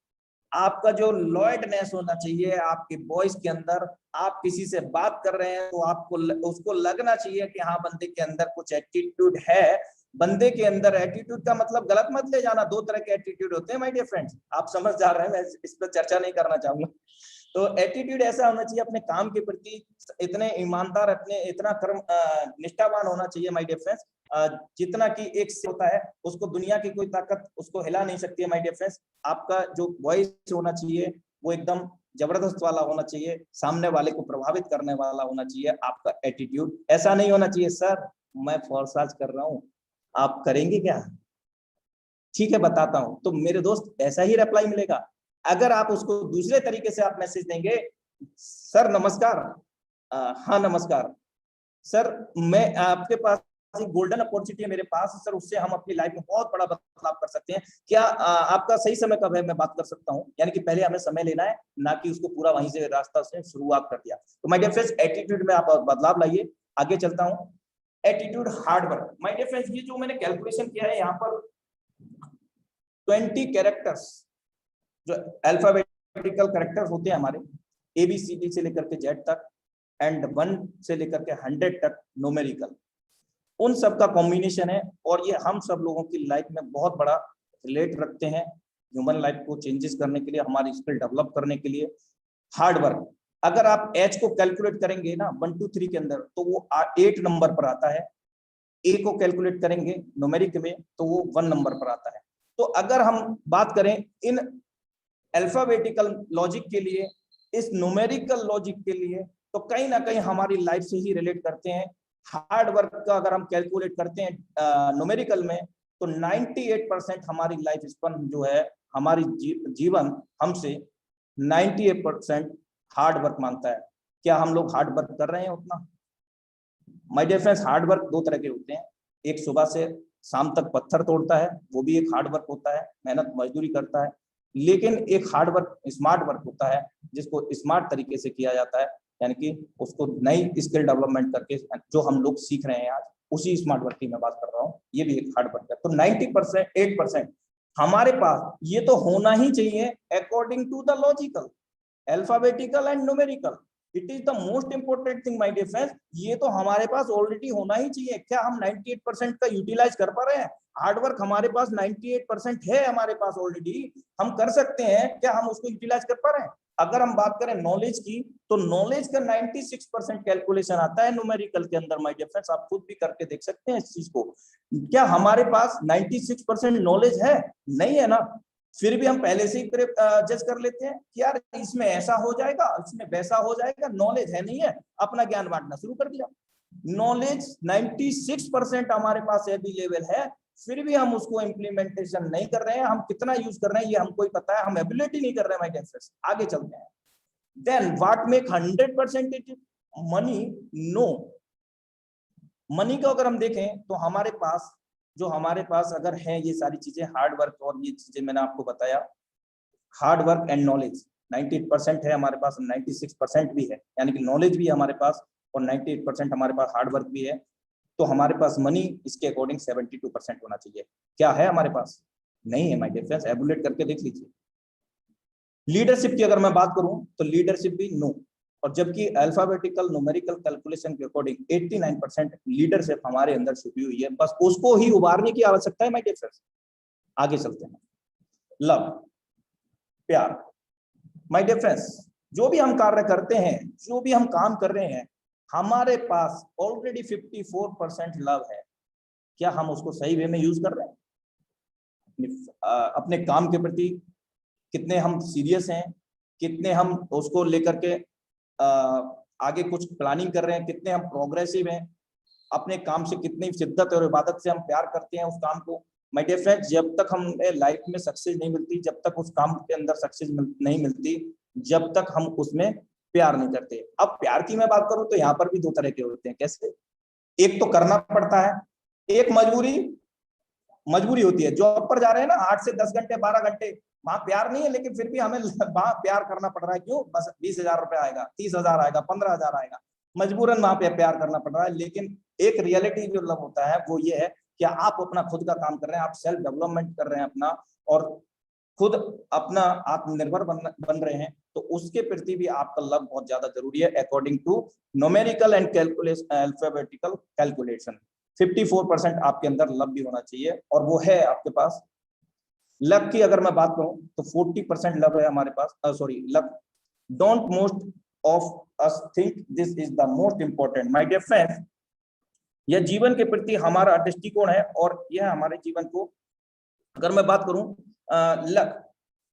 आपका जो लॉयडनेस होना चाहिए आपके वॉइस के अंदर। आप किसी से बात कर रहे हैं तो आपको उसको लगना चाहिए कि हाँ, बंदे के अंदर कुछ एटीट्यूड है। बंदे के अंदर एटीट्यूड का मतलब गलत मत ले जाना, दो तरह के एटीट्यूड होते हैं माय डियर फ्रेंड्स, आप समझ जा रहे हैं, मैं इस पर चर्चा नहीं करना चाहूंगा। तो एटीट्यूड ऐसा होना चाहिए अपने काम के प्रति इतने ईमानदार, अपने इतना कर्म निष्ठावान होना चाहिए माय डियर फ्रेंड्स, जितना कि एक से होता है, उसको दुनिया की कोई ताकत उसको हिला नहीं सकती है माय डियर फ्रेंड्स। आपका जो वॉइस होना चाहिए वो एकदम जबरदस्त वाला होना चाहिए, सामने वाले को प्रभावित करने वाला होना चाहिए आपका एटीट्यूड। ऐसा नहीं होना चाहिए, सर मैं फोर्साज कर रहा हूँ, आप करेंगे क्या? ठीक है बताता हूं, तो मेरे दोस्त ऐसा ही रिप्लाई मिलेगा। अगर आप उसको दूसरे तरीके से आप मैसेज देंगे, सर नमस्कार, हाँ नमस्कार सर, मैं आपके पास एक गोल्डन अपॉर्चुनिटी है मेरे पास सर, उससे हम अपनी लाइफ में बहुत बड़ा बदलाव कर सकते हैं, क्या आपका सही समय कब है, मैं बात कर सकता हूं? यानी कि पहले हमें समय लेना है, ना कि उसको पूरा वहीं से रास्ता से शुरुआत कर दिया। तो माय डियर फ्रेंड्स, एटीट्यूड में आप बदलाव लाइए। आगे चलता हूं, attitude hard work. My dear friends, ये जो मैंने कैलकुलेशन किया है यहाँ पर 20 कैरेक्टर्स, जो अल्फाबेटिकल कैरेक्टर्स होते हैं हमारे, ABCD से लेकर के Z तक, एंड 1 से लेकर के 100 तक न्यूमेरिकल, उन सब का कॉम्बिनेशन है। और ये हम सब लोगों की लाइफ में बहुत बड़ा रिलेट रखते हैं, ह्यूमन लाइफ को चेंजेस करने के लिए, हमारी स्किल डेवलप करने के लिए। हार्ड वर्क, अगर आप H को कैलकुलेट करेंगे ना 1 2 3 के अंदर, तो वो 8 नंबर पर आता है। A को कैलकुलेट करेंगे न्यूमेरिक में तो वो 1 नंबर पर आता है। तो अगर हम बात करें इन अल्फाबेटिकल लॉजिक के लिए, इस न्यूमेरिकल लॉजिक के लिए, तो कहीं ना कहीं हमारी लाइफ से ही रिलेट करते हैं। हार्ड वर्क का अगर हम कैलकुलेट करते हैं न्यूमेरिकल में, तो 98% हमारी लाइफ स्पन जो है, हमारी जीवन हमसे 98% हार्ड वर्क मांगता है। क्या हम लोग हार्ड वर्क कर रहे हैं उतना? My dear friends, hard work दो तरह के होते हैं, एक सुबह से शाम तक पत्थर तोड़ता है, वो भी एक हार्ड वर्क होता है, मेहनत मजदूरी करता है। लेकिन एक हार्ड वर्क स्मार्ट वर्क होता है, जिसको स्मार्ट तरीके से किया जाता है, यानी कि उसको नई स्किल डेवलपमेंट करके जो हम लोग सीख रहे हैं आज, उसी स्मार्ट वर्क की मैं बात कर रहा हूँ। ये भी एक हार्ड वर्क है। तो 98% हमारे पास ये तो होना ही चाहिए according to the logical, alphabetical and numerical. It is the most important thing my dear friends, ये तो हमारे पास ऑलरेडी होना ही चाहिए। क्या हम 98% का यूटिलाइज कर पा रहे हैं? हार्डवर्क हमारे पास 98% है, हमारे पास ऑलरेडी, हम कर सकते हैं। क्या हम उसको यूटिलाइज कर पा रहे हैं? अगर हम बात करें नॉलेज की, तो नॉलेज का 96% कैलकुलेशन आता है न्यूमेरिकल के अंदर माय डियर फ्रेंड्स, आप खुद भी करके देख सकते हैं इस चीज को। क्या हमारे पास 96% नॉलेज है? नहीं है ना। फिर भी हम पहले से ही जज कर लेते हैं कि यार इसमें ऐसा हो जाएगा, इसमें वैसा हो जाएगा, नॉलेज है नहीं है, अपना ज्ञान बांटना शुरू कर दिया। नॉलेज 96% हमारे पास अवेलेबल है, फिर भी हम उसको इम्प्लीमेंटेशन नहीं कर रहे हैं। हम कितना यूज कर रहे हैं ये हमको ही पता है, हम एबिलिटी नहीं कर रहे हैं माय डियर फ्रेंड्स। आगे चलते हैं। Then what make 100% it? Money? No. Money को अगर हम देखें तो हमारे पास अगर है ये सारी चीजें, हार्ड वर्क और ये चीजें मैंने आपको बताया, हार्ड वर्क एंड नॉलेज 98% है हमारे पास, 96% भी है, यानी कि नॉलेज भी है हमारे पास और 98% हमारे पास हार्ड वर्क भी है। तो हमारे पास मनी इसके अकॉर्डिंग 72% होना चाहिए। क्या है हमारे पास? नहीं है माय डियर फ्रेंड्स, एबुलेट करके देख लीजिए। लीडरशिप की अगर मैं बात करूं तो लीडरशिप भी नो, और जबकि अल्फाबेटिकल न्यूमेरिकल कैलकुलेशन के अकॉर्डिंग 89% लीडरशिप हमारे अंदर छुपी हुई है, बस उसको ही उभारने की आवश्यकता है माय डियर फ्रेंड्स। आगे चलते हैं। लव, प्यार। माय डियर फ्रेंड्स, जो भी हम कार्य करते हैं, जो भी हम काम कर रहे हैं, हमारे पास ऑलरेडी 54% लव है। क्या हम उसको सही वे में यूज कर रहे हैं? अपने काम के प्रति कितने हम सीरियस हैं, कितने हम उसको लेकर के आगे कुछ प्लानिंग कर रहे हैं, कितने हम प्रोग्रेसिव हैं, अपने काम से कितनी शिद्दत और इबादत से हम प्यार करते हैं उस काम को। माय डियर फ्रेंड्स, जब तक हमें लाइफ में सक्सेस नहीं मिलती, जब तक उस काम के अंदर सक्सेस नहीं मिलती, जब तक हम उसमें प्यार नहीं करते। अब प्यार की मैं बात करूं तो यहाँ पर भी दो तरह के होते हैं। कैसे? एक तो करना पड़ता है, एक मजबूरी होती है। जॉब पर जा रहे हैं ना, 8 से 10 घंटे 12 घंटे, वहां प्यार नहीं है, लेकिन फिर भी हमें वहां प्यार करना पड़ रहा है। क्यों? बस 20,000 रुपए आएगा, 30,000 आएगा, 15,000 आएगा, मजबूरन वहां पे प्यार करना पड़ रहा है। लेकिन एक रियलिटी जो लव होता है वो ये है कि आप अपना खुद का काम कर रहे हैं, आप सेल्फ डेवलपमेंट कर रहे हैं अपना, और खुद अपना आत्मनिर्भर बन रहे हैं, तो उसके प्रति भी आपका लव बहुत ज्यादा जरूरी है। According to numerical and calculation, alphabetical calculation, 54% आपके अंदर लव भी होना चाहिए, और वो है आपके पास। लव की अगर मैं बात करूं तो 40% लव है हमारे पास। Sorry, love. Don't most of us think this is the most important my dear friends. यह जीवन के प्रति हमारा दृष्टिकोण है, और यह हमारे जीवन को, अगर मैं बात करूं लक,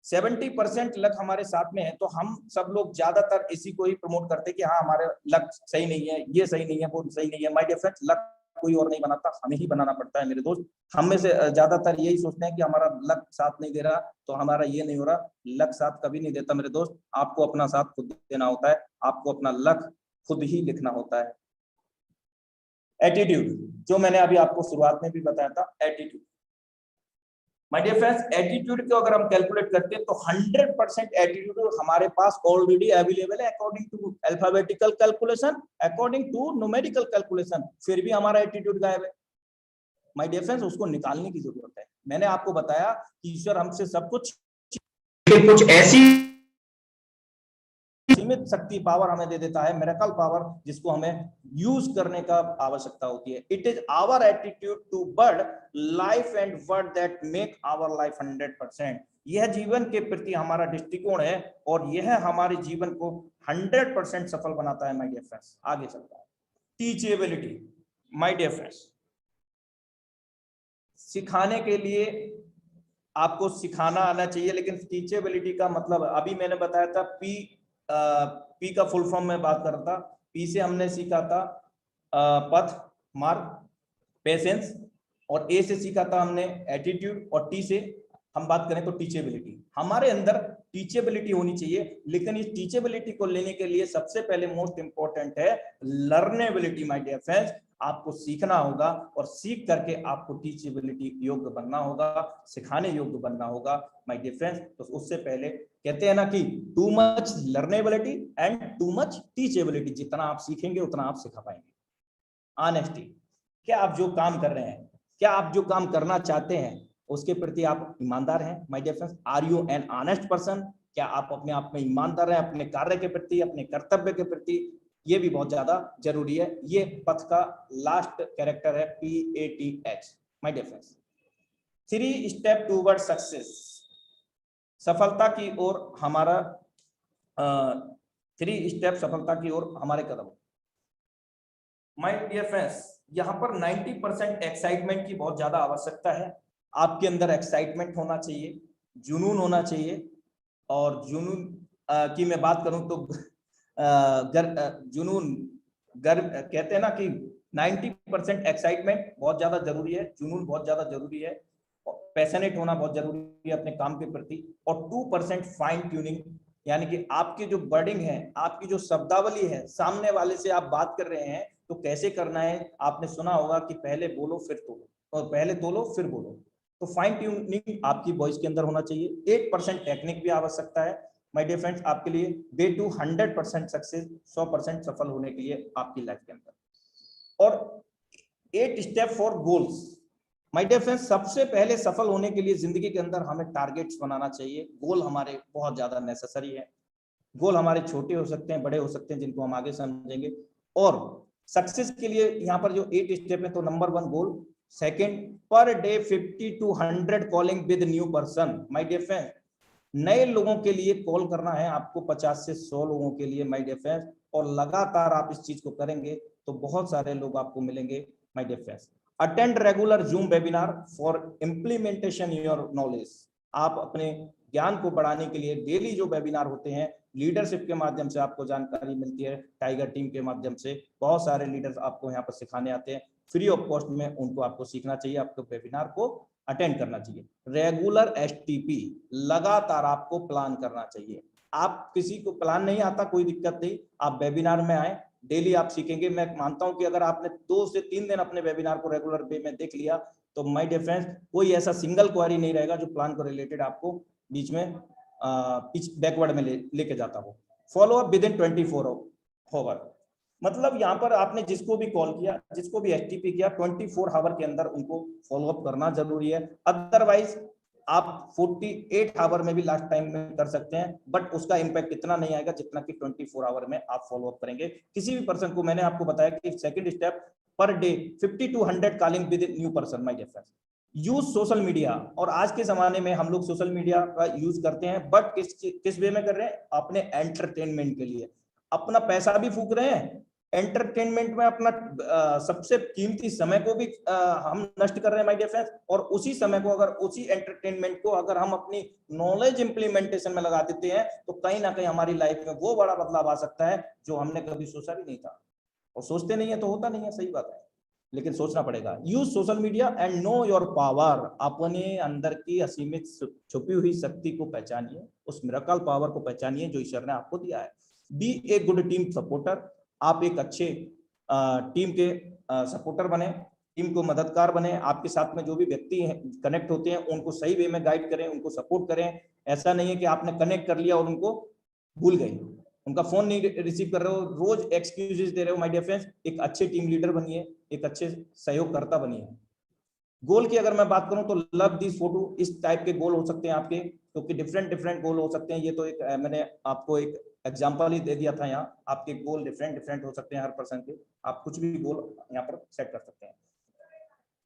70% लक हमारे साथ में है, तो हम सब लोग ज्यादातर इसी को ही प्रमोट करते हैं कि हाँ हमारे लक सही नहीं है, ये सही नहीं है, वो सही नहीं है। माय डियर फ्रेंड्स, लक कोई और नहीं बनाता, हमें ही बनाना पड़ता है मेरे दोस्त। हम में से ज्यादातर यही सोचते हैं कि हमारा लक साथ नहीं दे रहा, तो हमारा ये नहीं हो रहा। लक साथ कभी नहीं देता मेरे दोस्त, आपको अपना साथ खुद देना होता है, आपको अपना लक खुद ही लिखना होता है। एटीट्यूड, जो मैंने अभी आपको शुरुआत में भी बताया था, attitude. My dear friends, attitude को अगर हम कैलकुलेट करते हैं तो 100% एटीट्यूड हमारे पास ऑलरेडी अवेलेबल है according to alphabetical calculation, according to numerical calculation. फिर भी हमारा एटीट्यूड गायब है। माय डियर फ्रेंड्स, उसको निकालने की जरूरत है। मैंने आपको बताया कि ईश्वर हमसे सब कुछ ऐसी सीमित शक्ति, पावर हमें दे देता है, मिरेकल पावर, जिसको हमें यूज करने का आवश्यकता होती है। It is our attitude to world life and world that make our life 100%। यह जीवन के प्रति हमारा दृष्टिकोण है, और यह हमारे जीवन को 100% सफल बनाता है माय डियर फ्रेंड्स। आगे चलता है टीचेबिलिटी। माय डियर फ्रेंड्स, सिखाने के लिए आपको सिखाना आना चाहिए, लेकिन टीचेबिलिटी का मतलब अभी मैंने बताया था, पी का फुल फॉर्म में बात कर रहा था। पी से हमने सीखा था पथ, मार्ग, पेशेंस, और ए से सीखा था हमने एटीट्यूड, और टी से हम बात करें तो टीचेबिलिटी। हमारे अंदर टीचेबिलिटी होनी चाहिए, लेकिन इस टीचेबिलिटी को लेने के लिए सबसे पहले मोस्ट इंपॉर्टेंट है लर्नेबिलिटी। माय डियर फ्रेंड्स, आपको सीखना होगा, और सीख करके आपको टीचेबिलिटी योग्य बनना होगा, सिखाने योग्य बनना होगा माय डियर फ्रेंड्स। तो उससे पहले कहते हैं ना कि too much लर्नेबिलिटी and too much teachability, जितना आप सीखेंगे उतना आप सिखा पाएंगे। ऑनेस्टी, क्या आप जो काम कर रहे हैं, क्या आप जो काम करना चाहते हैं, उसके प्रति आप ईमानदार हैं my dear friends? Are you an honest person? क्या आप अपने आप में ईमानदार हैं अपने कार्य के प्रति, अपने कर्तव्य के प्रति? ये भी बहुत ज्यादा जरूरी है। ये पथ का लास्ट कैरेक्टर है PATH my dear friends. 3 step toward success, सफलता की ओर हमारा 3 स्टेप सफलता की ओर हमारे कदम। माय डियर फ्रेंड्स, यहाँ पर 90% एक्साइटमेंट की बहुत ज्यादा आवश्यकता है। आपके अंदर एक्साइटमेंट होना चाहिए, जुनून होना चाहिए। और जुनून की मैं बात करूं तो जुनून गर्व कहते हैं ना कि 90% एक्साइटमेंट बहुत ज्यादा जरूरी है, जुनून बहुत ज्यादा जरूरी है, पैशनेट होना बहुत जरूरी है अपने काम के प्रति। और 2% फाइन ट्यूनिंग, यानी कि आपकी जो वर्डिंग है, आपकी जो शब्दावली है, सामने वाले से आप बात कर रहे हैं तो कैसे करना है। आपने सुना होगा कि पहले बोलो फिर तोलो, और पहले तोलो फिर बोलो। तो फाइन ट्यूनिंग आपकी वॉइस के अंदर होना चाहिए। 8% टेक्निक भी आवश्यकता है माय डियर फ्रेंड्स आपके लिए। वे टू 100% सक्सेस, 100% सफल होने के लिए आपकी लाइफ के अंदर। और 8 step for goals my dear friends, सबसे पहले सफल होने के लिए जिंदगी के अंदर हमें टारगेट्स बनाना चाहिए। गोल हमारे बहुत ज्यादा नेसेसरी है। गोल हमारे छोटे हो सकते हैं, बड़े हो सकते हैं, जिनको हम आगे समझेंगे। और सक्सेस के लिए यहाँ पर जो 8 स्टेप है, तो number 1 goal. Second, per day 50 to 100 calling with new person my dear friend. नए लोगों के लिए कॉल करना है आपको, 50 से 100 लोगों के लिए माय डियर फ्रेंड। और लगातार आप इस चीज को करेंगे तो बहुत सारे लोग आपको मिलेंगे my dear friends. Attend regular Zoom webinar for implementation your knowledge. आप अपने ज्ञान को बढ़ाने के लिए डेली जो वेबिनार होते हैं, लीडरशिप के माध्यम से आपको जानकारी मिलती है। टाइगर टीम के माध्यम से बहुत सारे लीडर्स आपको यहाँ पर सिखाने आते हैं फ्री ऑफ कॉस्ट में। उनको आपको सीखना चाहिए, आपको वेबिनार को अटेंड करना चाहिए। रेगुलर STP, लगातार आपको प्लान करना चाहिए। आप किसी को प्लान नहीं आता, कोई दिक्कत नहीं, आप वेबिनार में आए, डेली आप सीखेंगे। मैं मानता हूं कि अगर आपने 2 से 3 दिन अपने वेबिनार को रेगुलर वे में देख लिया तो माय डियर फ्रेंड्स, कोई ऐसा सिंगल क्वेरी नहीं रहेगा जो प्लान को रिलेटेड आपको बीच में बैकवर्ड में लेके जाता हो। Follow up within 24 hour, मतलब यहाँ पर आपने जिसको भी कॉल किया, जिसको भी STP किया, 24 आवर के अंदर उनको फॉलो अप करना जरूरी है। अदरवाइज आप 48 आवर में भी लास्ट टाइम में कर सकते हैं, बट उसका इम्पैक्ट इतना नहीं आएगा जितना कि 24 आवर में आप फॉलो अप करेंगे किसी भी पर्सन को। मैंने आपको बताया कि second step, per day 50 to 100 calling with new person my dear friends. Use social media, और आज के जमाने में हम लोग सोशल मीडिया का यूज करते हैं, बट किस वे में कर रहे हैं? अपने एंटरटेनमेंट के लिए। अपना पैसा भी फूक रहे हैं, एंटरटेनमेंट में अपना सबसे कीमती समय को भी हम नष्ट कर रहे हैं माय डियर फ्रेंड्स। और उसी समय को, अगर उसी एंटरटेनमेंट को अगर हम अपनी नॉलेज इंप्लीमेंटेशन में लगा देते हैं तो कहीं ना कहीं हमारी लाइफ में वो बड़ा बदलाव आ सकता है जो हमने कभी सोचा भी नहीं था। और सोचते नहीं है तो होता नहीं है, सही बात है, लेकिन सोचना पड़ेगा। Use social media and know your power. अपने अंदर की असीमित छुपी हुई शक्ति को पहचानिए, उस मिरेकल पावर को पहचानिए जो ईश्वर ने आपको दिया है। Be a good team supporter, आप एक अच्छे टीम के सपोर्टर बने, टीम को मददगार बने। आपके साथ में जो भी व्यक्ति कनेक्ट होते हैं उनको सही वे में गाइड करें, उनको सपोर्ट करें। ऐसा नहीं है कि आपने कनेक्ट कर लिया और उनको भूल गए, उनका फोन नहीं रिसीव कर रहे हो, रोज एक्सक्यूजेस दे रहे हो माय डियर फ्रेंड्स। एक अच्छे टीम लीडर बनिए, एक अच्छे सहयोगकर्ता बनिए। गोल की अगर मैं बात करूं तो लव दिस फोटो, इस टाइप के गोल हो सकते हैं आपके, क्योंकि डिफरेंट गोल हो सकते हैं। ये तो एक मैंने आपको एक एग्जांपल ही दे दिया था। यहाँ आपके गोल डिफरेंट हो सकते हैं हर पर्सन के, आप कुछ भी गोल यहाँ पर सेट कर सकते हैं।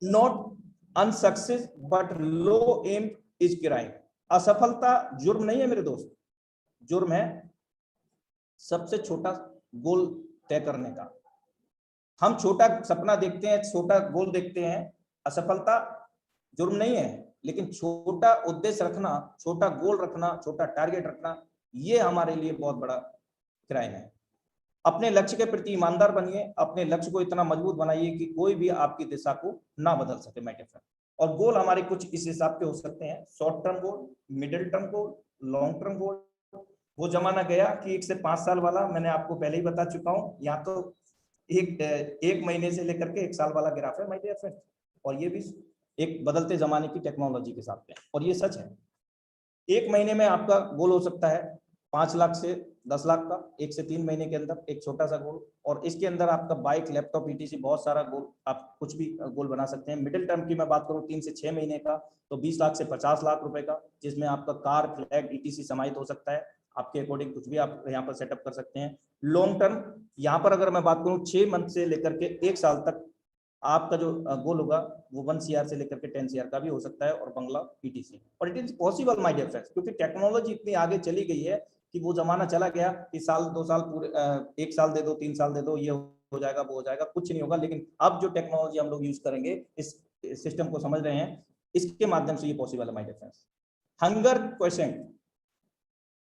Not unsuccess but low aim is crime. असफलता जुर्म नहीं है मेरे दोस्त, जुर्म है सबसे छोटा गोल तय करने का। हम छोटा सपना देखते हैं, छोटा गोल देखते हैं। असफलता जुर्म नहीं है, लेकिन छोटा उद्देश्य रखना, छोटा गोल रखना, छोटा टारगेट रखना, ये हमारे लिए बहुत बड़ा क्राइम है। अपने लक्ष्य के प्रति ईमानदार बनिए, अपने लक्ष्य को इतना मजबूत बनाइए कि कोई भी आपकी दिशा को ना बदल सके माय डियर फ्रेंड। और गोल हमारे कुछ इस हिसाब के हो सकते हैं: short term goal, middle term goal, long term goal. वो जमाना गया कि 1 से 5 साल वाला, मैंने आपको पहले ही बता चुका हूँ। यहाँ तो एक महीने से लेकर के 1 साल वाला ग्राफ है माय डियर फ्रेंड। और ये भी एक बदलते जमाने की टेक्नोलॉजी के साथ में, और ये सच है। 1 महीने में आपका गोल हो सकता है 5 लाख से 10 लाख का 1 से 3 महीने के अंदर, एक छोटा सा गोल। और इसके अंदर आपका बाइक, लैपटॉप, ईटीसी बहुत सारा गोल, आप कुछ भी गोल बना सकते हैं। मिडिल टर्म की मैं बात करूं 3 से 6 महीने का, तो 20 लाख से 50 लाख रुपए का, जिसमें आपका कार, फ्लैट, ईटीसी समाहित हो सकता है। आपके अकॉर्डिंग कुछ भी आप यहाँ पर सेटअप कर सकते हैं। लॉन्ग टर्म, यहाँ पर अगर मैं बात करूं 6 मंथ से लेकर के 1 साल तक आपका जो गोल होगा वो 1 CR से लेकर के 10 CR का भी हो सकता है, और बंगला, ईटीसी। और it is possible my dear friends, क्योंकि टेक्नोलॉजी इतनी आगे चली गई है कि वो जमाना चला गया कि साल 2 साल पूरे 1 साल दे दो, 3 साल दे दो, ये हो जाएगा, वो हो जाएगा, कुछ नहीं होगा। लेकिन अब जो टेक्नोलॉजी हम लोग यूज करेंगे, इस सिस्टम को समझ रहे हैं, इसके माध्यम से ये पॉसिबल है my dear friends. Hunger question,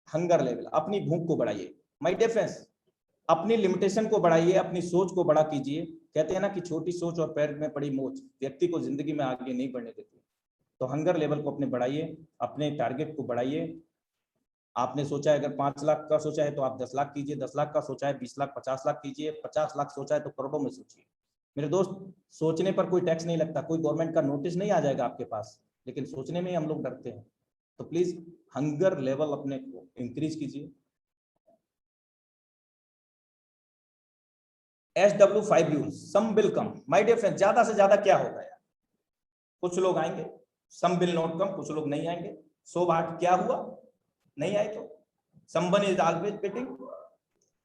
hunger level, अपनी भूख को बढ़ाइए माय डियर फ्रेंड्स, अपनी लिमिटेशन को बढ़ाइए, अपनी सोच को बड़ा कीजिए। कहते हैं ना कि छोटी सोच और पैर में पड़ी मोच व्यक्ति को जिंदगी में आगे नहीं बढ़ने देती। तो हंगर लेवल को अपने बढ़ाइए, अपने टारगेट को बढ़ाइए। आपने सोचा है अगर 5 लाख का सोचा है तो आप 10 लाख कीजिए, 10 लाख का सोचा है 20 लाख, 50 लाख कीजिए, 50 लाख सोचा है तो करोड़ों में सोचिए। मेरे दोस्त, सोचने पर कोई टैक्स नहीं लगता, कोई गवर्नमेंट का नोटिस नहीं आ जाएगा आपके पास, लेकिन सोचने में ही हम लोग डरते हैं। तो प्लीज हंगर लेवल अपने को इंक्रीज कीजिए। SW5 rule, some will come my dear friend. ज्यादा से ज्यादा क्या होगा यार, कुछ लोग आएंगे, सम विल नॉट कम, कुछ लोग नहीं आएंगे। 100 बार क्या हुआ, नहीं आए तो someone is always waiting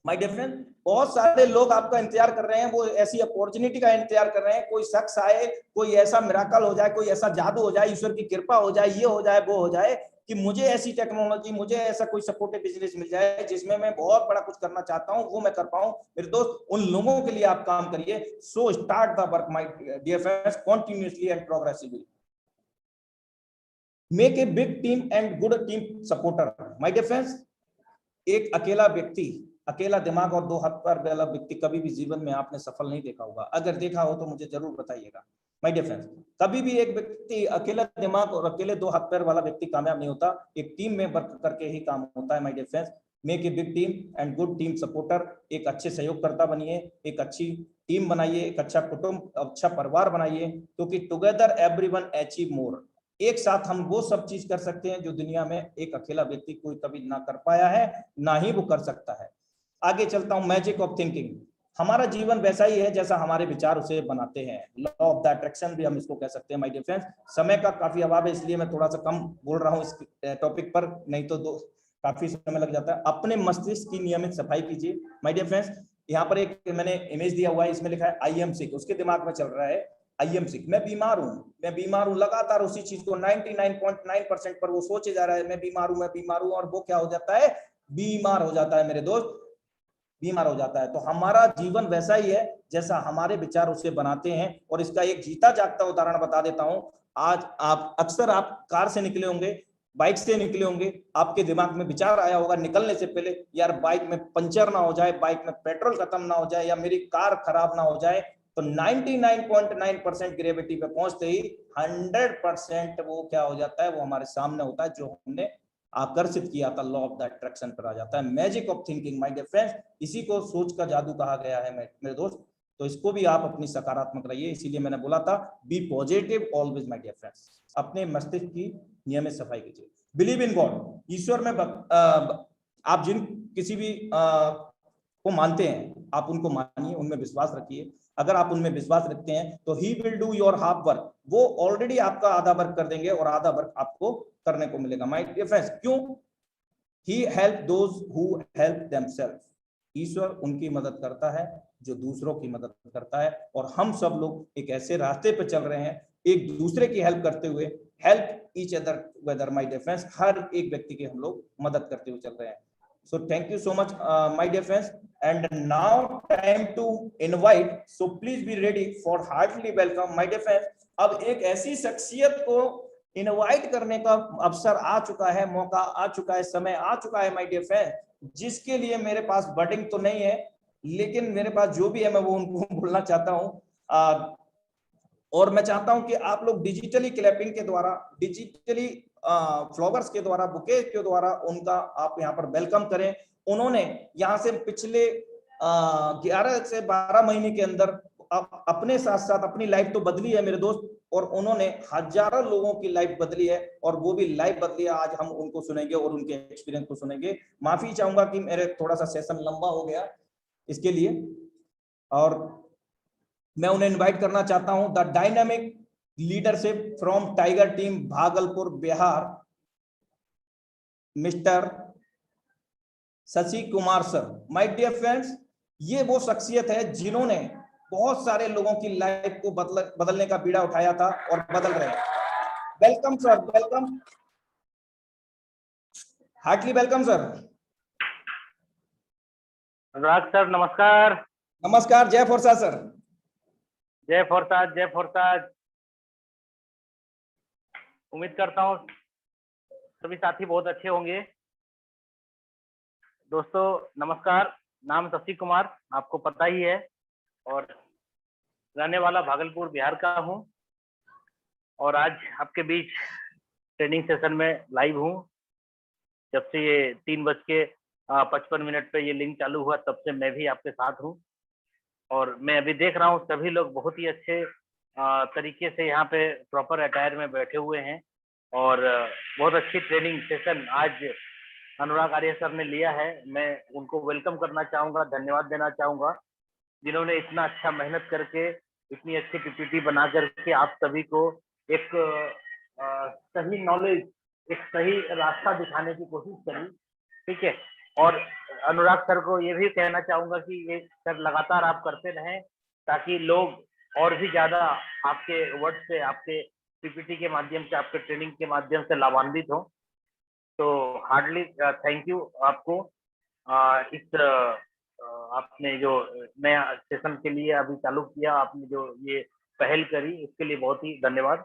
my dear friend. बहुत सारे लोग आपका इंतजार कर रहे हैं, वो ऐसी अपॉर्चुनिटी का इंतजार कर रहे हैं, कोई शख्स आए, कोई ऐसा मिराकल हो जाए, कोई ऐसा जादू हो जाए, ईश्वर की कृपा हो जाए, ये हो जाए, वो हो जाए, कि मुझे ऐसी टेक्नोलॉजी, मुझे ऐसा कोई सपोर्टिव बिजनेस मिल जाए जिसमें मैं बहुत बड़ा कुछ करना चाहता हूं, वो मैं कर पाऊं। मेरे दोस्त, उन लोगों के लिए आप काम करिए। So start the work my dear friends continuously and progressively. Make a big team and good team supporter my dear friends. एक अकेला व्यक्ति, अकेला दिमाग और 2 हाथ पैर वाला व्यक्ति कभी भी जीवन में आपने सफल नहीं देखा होगा। अगर देखा हो तो मुझे जरूर बताइएगा माय डियर फ्रेंड्स। कभी भी एक व्यक्ति अकेला दिमाग और अकेले 2 हाथ पैर वाला व्यक्ति कामयाब नहीं होता, एक टीम में वर्क करके ही काम होता है my dear friends. Make a big team and good team supporter. एक अच्छे सहयोगकर्ता बनिए, एक अच्छी टीम बनाइए, एक अच्छा कुटुंब, अच्छा परिवार बनाइए, क्योंकि टुगेदर एवरीवन अचीव मोर। एक साथ हम वो सब चीज कर सकते हैं जो दुनिया में एक अकेला व्यक्ति कोई कभी ना कर पाया है, ना ही वो कर सकता है। आगे चलता हूं, मैजिक ऑफ थिंकिंग। हमारा जीवन वैसा ही है जैसा हमारे विचार उसे बनाते हैं। लॉ ऑफ द अट्रैक्शन भी हम इसको कह सकते हैं माय डियर फ्रेंड्स। समय का काफी अभाव है, इसलिए मैं थोड़ा सा कम बोल रहा हूँ इस टॉपिक पर, नहीं तो काफी समय लग जाता है। अपने मस्तिष्क की नियमित सफाई कीजिए माय डियर फ्रेंड्स। यहाँ पर एक मैंने इमेज दिया हुआ है, इसमें लिखा है आई एम सिक। उसके दिमाग में चल रहा है आई एम सिक, मैं बीमार हूँ, मैं बीमार हूँ, लगातार उसी चीज को 99.9% पर वो सोचे जा रहा है, मैं बीमार हूँ, मैं बीमार हूँ, और वो क्या हो जाता है, बीमार हो जाता है मेरे दोस्त, बीमार हो जाता है। तो हमारा जीवन वैसा ही है जैसा हमारे विचार उसे बनाते हैं। और इसका एक जीता जागता उदाहरण बता देता हूं। आज आप अक्सर आप कार से निकले होंगे, बाइक से निकले होंगे, आपके दिमाग में विचार आया होगा निकलने से पहले, यार बाइक में पंचर ना हो जाए, बाइक में पेट्रोल खत्म ना हो जाए, या मेरी कार खराब ना हो जाए। तो 99.9% ग्रेविटी पे पहुंचते ही 100% वो क्या हो जाता है, वो हमारे सामने होता है, जो हमने आकर्षित किया था, लॉ ऑफ द अट्रैक्शन पर आ जाता है। Magic of thinking my dear friends, इसी को सोच का जादू कहा गया है मेरे दोस्त। तो इसको भी आप अपनी सकारात्मक रहिए, इसीलिए मैंने बोला था be positive always my dear friends. अपने मस्तिष्क की नियमित सफाई कीजिए। बिलीव इन गॉड, ईश्वर में आप जिन किसी भी को मानते हैं, आप उनको मानिए, उनमें विश्वास रखिए। अगर आप उनमें विश्वास रखते हैं तो he will do your half work, वो ऑलरेडी आपका आधा वर्क कर देंगे और आधा वर्क आपको करने को मिलेगा माय डियर फ्रेंड्स। क्यों? He help those who help themselves. ईश्वर उनकी मदद करता है जो दूसरों की मदद करता है। और हम सब लोग एक ऐसे रास्ते पर चल रहे हैं, एक दूसरे की हेल्प करते हुए, help each other whether my dear friends, हर एक व्यक्ति की हम लोग मदद करते हुए चल रहे हैं। So thank you so much, my dear friends. And now time to invite. So please be ready for heartily welcome, my dear friends. अब एक ऐसी शख्सियत को इनवाइट करने का अवसर आ चुका है, मौका आ चुका है, समय आ चुका है माय डियर फ्रेंड, जिसके लिए मेरे पास वर्डिंग तो नहीं है, लेकिन मेरे पास जो भी है मैं वो उनको बोलना चाहता हूँ। और मैं चाहता हूं कि आप लोग डिजिटली क्लैपिंग के द्वारा, डिजिटली फ्लावर्स के द्वारा, बुके के द्वारा उनका आप यहाँ पर वेलकम करें। उन्होंने यहाँ से पिछले 11 से 12 महीने के अंदर अपने साथ साथ अपनी लाइफ तो बदली है मेरे दोस्त, और उन्होंने हजारों लोगों की लाइफ बदली है, और वो भी लाइफ बदली है। आज हम उनको सुनेंगे और उनके एक्सपीरियंस को सुनेंगे। माफी चाहूंगा कि मेरे थोड़ा सा सेशन लंबा हो गया इसके लिए, और मैं उन्हें इनवाइट करना चाहता हूं, the dynamic leadership from Tiger team Bhagalpur Bihar, mister Shashi Kumar sir. My dear friends, ये वो शख्सियत है जिन्होंने बहुत सारे लोगों की लाइफ को बदलने का बीड़ा उठाया था और बदल रहे हैं। Welcome sir, welcome, heartly welcome sir. Anurag sir नमस्कार। नमस्कार, जय फोरसा सर। जय फोरसाद, जय फोरसाद। उम्मीद करता हूँ सभी साथी बहुत अच्छे होंगे। दोस्तों नमस्कार, नाम शशि कुमार आपको पता ही है, और रहने वाला भागलपुर बिहार का हूँ, और आज आपके बीच ट्रेनिंग सेशन में लाइव हूँ। जब से ये 3:55 पे ये लिंक चालू हुआ तब से मैं भी आपके साथ हूँ, और मैं अभी देख रहा हूँ सभी लोग बहुत ही अच्छे तरीके से यहाँ पे प्रॉपर अटायर में बैठे हुए हैं, और बहुत अच्छी ट्रेनिंग सेशन आज अनुराग आर्य सर ने लिया है। मैं उनको वेलकम करना चाहूँगा, धन्यवाद देना चाहूँगा, जिन्होंने इतना अच्छा मेहनत करके इतनी अच्छी पीपीटी बना करके आप सभी को एक सही नॉलेज, एक सही रास्ता दिखाने की कोशिश करी। ठीक है, और अनुराग सर को ये भी कहना चाहूंगा कि ये सर लगातार आप करते रहें, ताकि लोग और भी ज्यादा आपके वर्ड से, आपके पीपीटी के माध्यम से, आपके ट्रेनिंग के माध्यम से लाभान्वित हो। तो हार्डली थैंक यू आपको। इस आपने जो नया सेशन के लिए अभी चालू किया, आपने जो ये पहल करी, उसके लिए बहुत ही धन्यवाद।